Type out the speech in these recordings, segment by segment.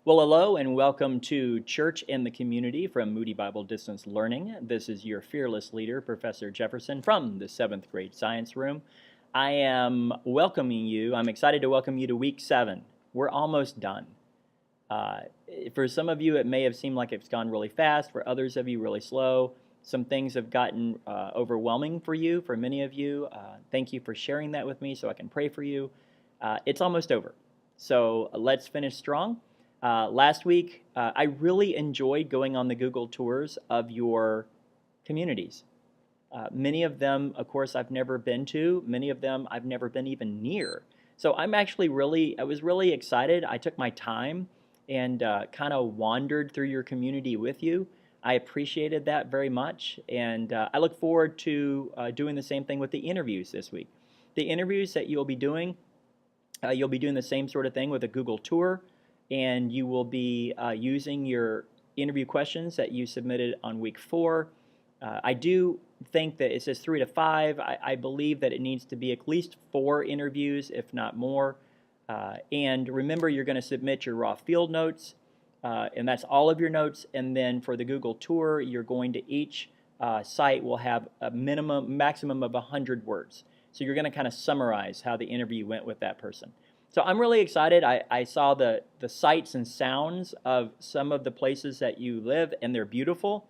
Well, hello and welcome to Church in the Community from Moody Bible Distance Learning. This is your fearless leader, Professor Jefferson from the 7th grade science room. I am welcoming you. I'm excited to welcome you to week 7. We're almost done. For some of you, it may have seemed like it's gone really fast. For others of you, really slow. Some things have gotten overwhelming for you. For many of you, thank you for sharing that with me so I can pray for you. It's almost over. So let's finish strong. Last week, I really enjoyed going on the Google tours of your communities. Many of them, of course, I've never been to. Many of them I've never been even near. So I was really excited. I took my time and kind of wandered through your community with you. I appreciated that very much, and I look forward to doing the same thing with the interviews this week. The interviews that you'll be doing the same sort of thing with a Google tour, and you will be using your interview questions that you submitted on week 4. I do think that it says 3 to 5. I believe that it needs to be at least 4 interviews, if not more. And remember, you're going to submit your raw field notes, and that's all of your notes. And then for the Google tour, you're going to each site will have a maximum of 100 words. So you're going to kind of summarize how the interview went with that person. So I'm really excited. I saw the sights and sounds of some of the places that you live, and they're beautiful.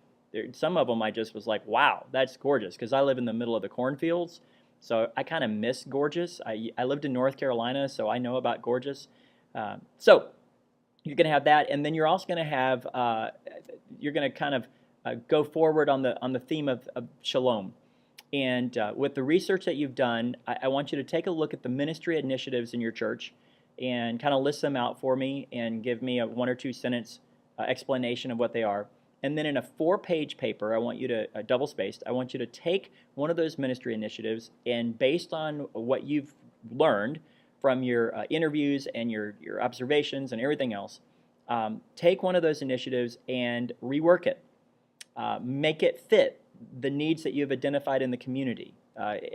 Some of them I just was like, wow, that's gorgeous, because I live in the middle of the cornfields, so I kind of miss gorgeous. I lived in North Carolina, so I know about gorgeous. So you're going to have that, and then you're also going to have, you're going to kind of go forward on the theme of shalom. And with the research that you've done, I want you to take a look at the ministry initiatives in your church and kind of list them out for me and give me a 1 or 2 sentence explanation of what they are. And then in a 4-page paper, I want you to, double-spaced, I want you to take one of those ministry initiatives, and based on what you've learned from your interviews and your observations and everything else, take one of those initiatives and rework it. Make it fit the needs that you've identified in the community,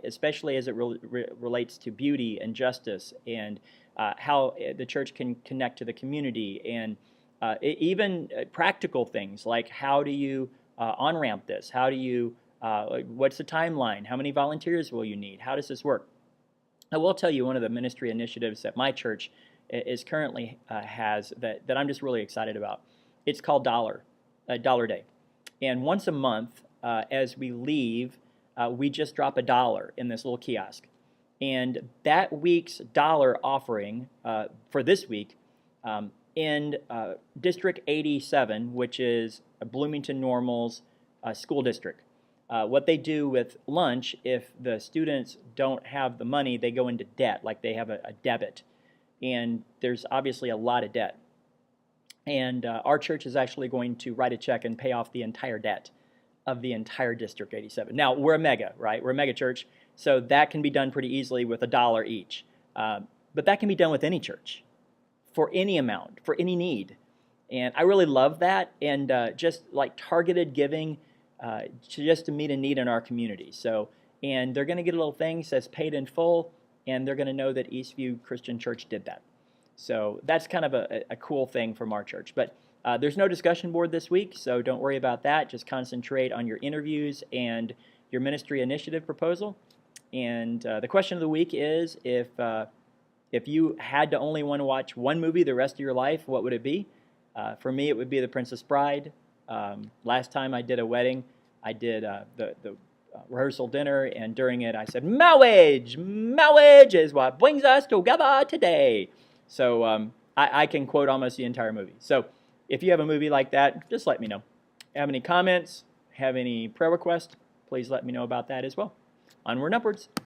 especially as it relates to beauty and justice, and how the church can connect to the community, and even practical things like how do you on-ramp this? How do you, what's the timeline? How many volunteers will you need? How does this work? I will tell you one of the ministry initiatives that my church is currently has that I'm just really excited about. It's called Dollar Day. And once a month, as we leave, we just drop $1 in this little kiosk. And that week's dollar offering for this week in District 87, which is Bloomington Normal's school district, what they do with lunch, if the students don't have the money, they go into debt, like they have a debit. And there's obviously a lot of debt. And our church is actually going to write a check and pay off the entire debt of the entire District 87. Now, we're a mega, right? We're a mega church, so that can be done pretty easily with $1 each. But that can be done with any church, for any amount, for any need. And I really love that, and just like targeted giving just to meet a need in our community. So, and they're going to get a little thing that says paid in full, and they're going to know that Eastview Christian Church did that. So that's kind of a cool thing from our church. But there's no discussion board this week, so don't worry about that. Just concentrate on your interviews and your ministry initiative proposal. And the question of the week is, if you had to only want to watch one movie the rest of your life, what would it be? For me, it would be The Princess Bride. Last time I did a wedding, I did the rehearsal dinner, and during it I said, marriage is what brings us together today. So I can quote almost the entire movie. So if you have a movie like that, just let me know. Have any comments, have any prayer requests, please let me know about that as well. Onward and upwards.